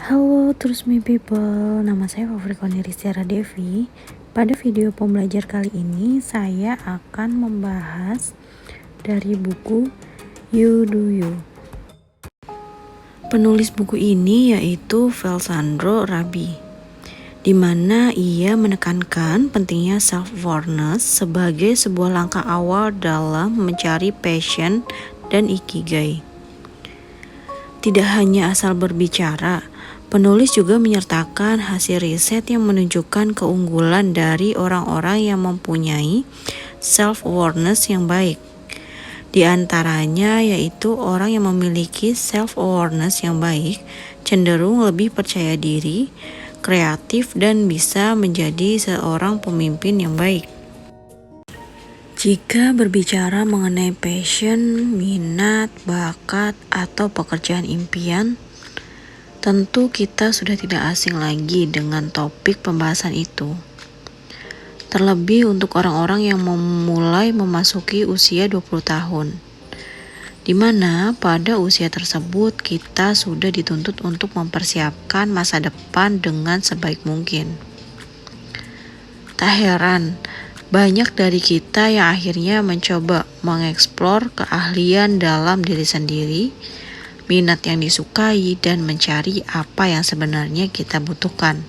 Halo terus me people, nama saya Favrikoni Riztiara Devi. Pada video pembelajar kali ini saya akan membahas dari buku You Do You. Penulis buku ini yaitu Valsandro Rabi, di mana ia menekankan pentingnya self-awareness sebagai sebuah langkah awal dalam mencari passion dan ikigai. Tidak hanya asal berbicara, penulis juga menyertakan hasil riset yang menunjukkan keunggulan dari orang-orang yang mempunyai self-awareness yang baik. Di antaranya yaitu orang yang memiliki self-awareness yang baik cenderung lebih percaya diri, kreatif, dan bisa menjadi seorang pemimpin yang baik. Jika berbicara mengenai passion, minat, bakat, atau pekerjaan impian, tentu kita sudah tidak asing lagi dengan topik pembahasan itu. Terlebih untuk orang-orang yang memulai memasuki usia 20 tahun, di mana pada usia tersebut kita sudah dituntut untuk mempersiapkan masa depan dengan sebaik mungkin. Tak heran, banyak dari kita yang akhirnya mencoba mengeksplor keahlian dalam diri sendiri, minat yang disukai, dan mencari apa yang sebenarnya kita butuhkan.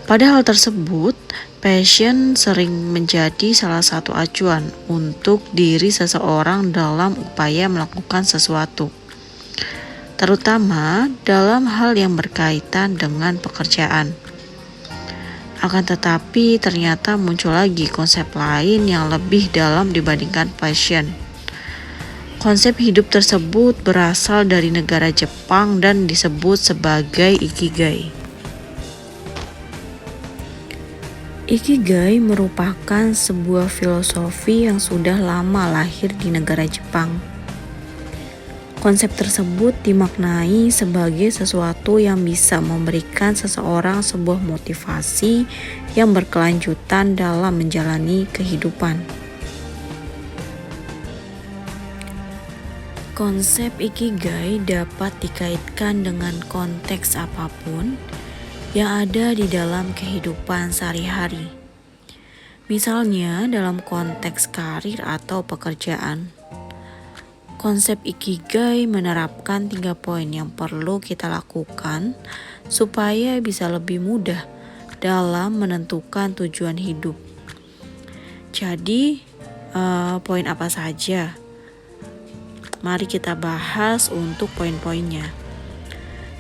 Pada hal tersebut, passion sering menjadi salah satu acuan untuk diri seseorang dalam upaya melakukan sesuatu, terutama dalam hal yang berkaitan dengan pekerjaan. Akan tetapi ternyata muncul lagi konsep lain yang lebih dalam dibandingkan passion. Konsep hidup tersebut berasal dari negara Jepang dan disebut sebagai ikigai. Ikigai merupakan sebuah filosofi yang sudah lama lahir di negara Jepang. Konsep tersebut dimaknai sebagai sesuatu yang bisa memberikan seseorang sebuah motivasi yang berkelanjutan dalam menjalani kehidupan. Konsep ikigai dapat dikaitkan dengan konteks apapun yang ada di dalam kehidupan sehari-hari. Misalnya dalam konteks karir atau pekerjaan. Konsep ikigai menerapkan 3 poin yang perlu kita lakukan supaya bisa lebih mudah dalam menentukan tujuan hidup. Jadi, poin apa saja? Mari kita bahas untuk poin-poinnya.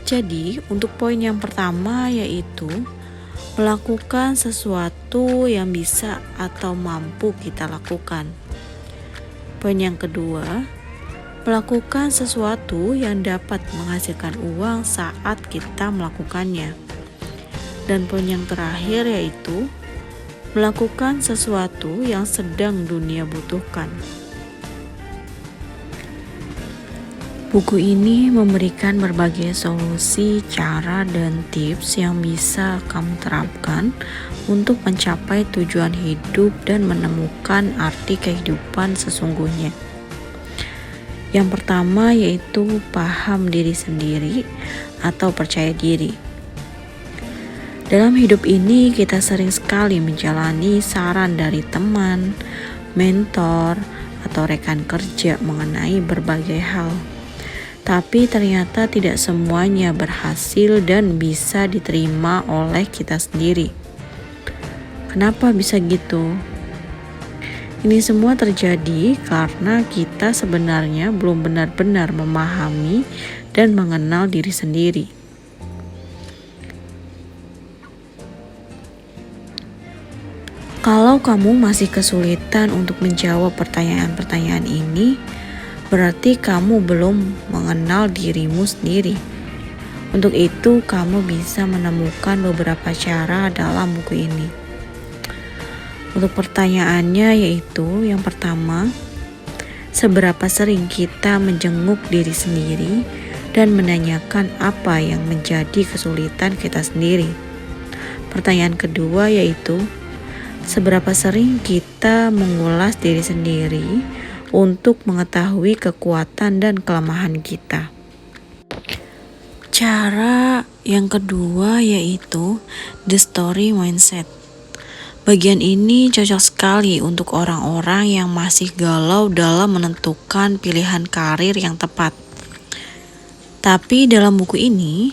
Jadi, untuk poin yang pertama yaitu melakukan sesuatu yang bisa atau mampu kita lakukan. Poin yang kedua, melakukan sesuatu yang dapat menghasilkan uang saat kita melakukannya. Dan poin yang terakhir yaitu melakukan sesuatu yang sedang dunia butuhkan. Buku ini memberikan berbagai solusi, cara, dan tips yang bisa kamu terapkan untuk mencapai tujuan hidup dan menemukan arti kehidupan sesungguhnya. Yang pertama yaitu paham diri sendiri atau percaya diri. Dalam hidup ini kita sering sekali menjalani saran dari teman, mentor, atau rekan kerja mengenai berbagai hal. Tapi ternyata tidak semuanya berhasil dan bisa diterima oleh kita sendiri. Kenapa bisa gitu? Ini semua terjadi karena kita sebenarnya belum benar-benar memahami dan mengenal diri sendiri. Kalau kamu masih kesulitan untuk menjawab pertanyaan-pertanyaan ini, berarti kamu belum mengenal dirimu sendiri. Untuk itu, kamu bisa menemukan beberapa cara dalam buku ini. Untuk pertanyaannya yaitu yang pertama, seberapa sering kita menjenguk diri sendiri dan menanyakan apa yang menjadi kesulitan kita sendiri. Pertanyaan kedua yaitu, seberapa sering kita mengulas diri sendiri untuk mengetahui kekuatan dan kelemahan kita. Cara yang kedua yaitu the story mindset. Bagian ini cocok sekali untuk orang-orang yang masih galau dalam menentukan pilihan karir yang tepat. Tapi dalam buku ini,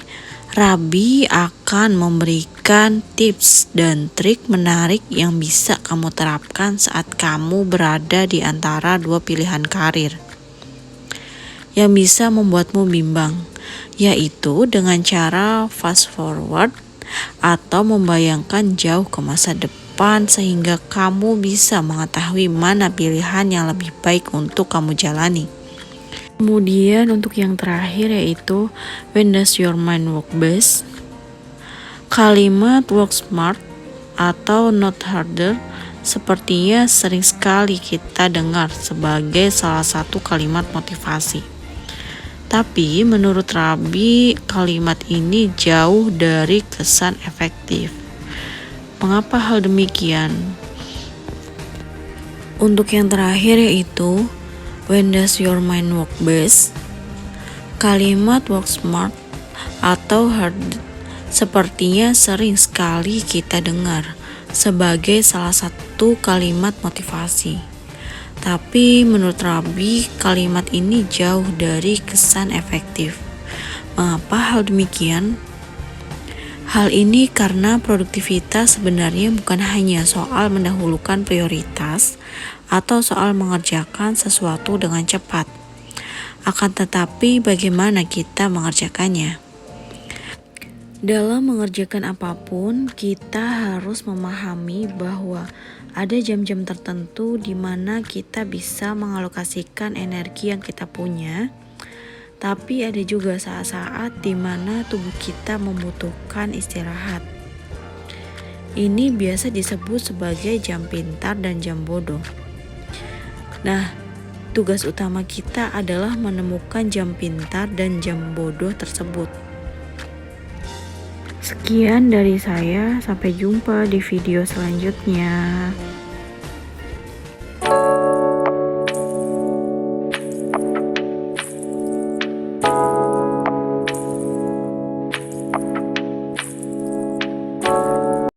Rabi akan memberikan tips dan trik menarik yang bisa kamu terapkan saat kamu berada di antara dua pilihan karir yang bisa membuatmu bimbang, yaitu dengan cara fast forward atau membayangkan jauh ke masa depan sehingga kamu bisa mengetahui mana pilihan yang lebih baik untuk kamu jalani. Kemudian untuk yang terakhir yaitu when does your mind work best? Kalimat work smart atau not harder sepertinya sering sekali kita dengar sebagai salah satu kalimat motivasi. Tapi menurut Rabi, kalimat ini jauh dari kesan efektif. Mengapa hal demikian? Untuk yang terakhir yaitu when does your mind work best? Kalimat work smart atau hard sepertinya sering sekali kita dengar sebagai salah satu kalimat motivasi. Tapi menurut Rabi, kalimat ini jauh dari kesan efektif. Mengapa hal demikian? Hal ini karena produktivitas sebenarnya bukan hanya soal mendahulukan prioritas atau soal mengerjakan sesuatu dengan cepat. Akan tetapi bagaimana kita mengerjakannya. Dalam mengerjakan apapun, kita harus memahami bahwa ada jam-jam tertentu di mana kita bisa mengalokasikan energi yang kita punya, tapi ada juga saat-saat di mana tubuh kita membutuhkan istirahat. Ini biasa disebut sebagai jam pintar dan jam bodoh. Nah, tugas utama kita adalah menemukan jam pintar dan jam bodoh tersebut. Sekian dari saya, sampai jumpa di video selanjutnya.